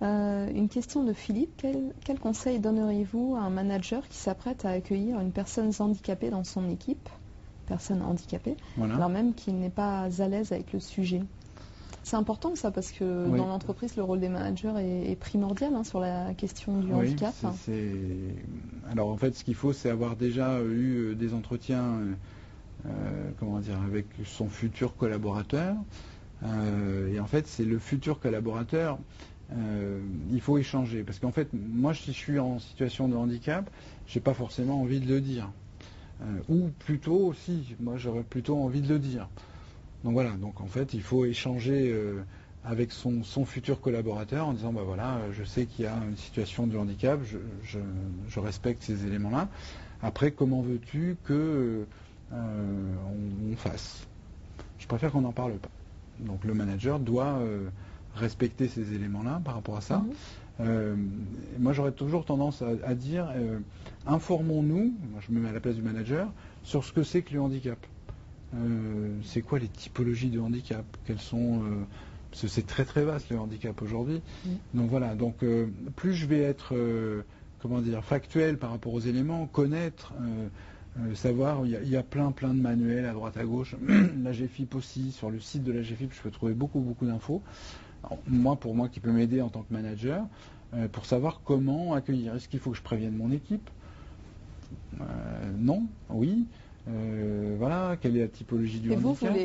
Une question de Philippe. Quel conseil donneriez-vous à un manager qui s'apprête à accueillir une personne handicapée dans son équipe, personne handicapée, Voilà. alors même qu'il n'est pas à l'aise avec le sujet? C'est important ça parce que Oui. dans l'entreprise, le rôle des managers est primordial sur la question du handicap. Alors en fait, ce qu'il faut, c'est avoir déjà eu des entretiens avec son futur collaborateur. Et en fait, c'est le futur collaborateur, il faut échanger. Parce qu'en fait, moi, si je suis en situation de handicap, je n'ai pas forcément envie de le dire. Ou plutôt aussi, moi, j'aurais plutôt envie de le dire. Donc voilà, donc en fait, il faut échanger avec son futur collaborateur en disant, bah voilà, je sais qu'il y a une situation de handicap, je respecte ces éléments-là. Après, comment veux-tu que on fasse? Je préfère qu'on n'en parle pas. Donc le manager doit respecter ces éléments-là par rapport à ça. Moi j'aurais toujours tendance à dire informons-nous, moi je me mets à la place du manager, sur ce que c'est que le handicap. C'est quoi les typologies de handicap? Quelles sont parce que c'est très très vaste le handicap aujourd'hui. Donc voilà, donc plus je vais être factuel par rapport aux éléments, connaître, savoir, il y a plein de manuels à droite à gauche. L'AGFIP aussi, sur le site de l'AGFIP, je peux trouver beaucoup d'infos. Pour moi qui peut m'aider en tant que manager, pour savoir comment accueillir. Est-ce qu'il faut que je prévienne mon équipe? Non, oui. Voilà, quelle est la typologie du handicap?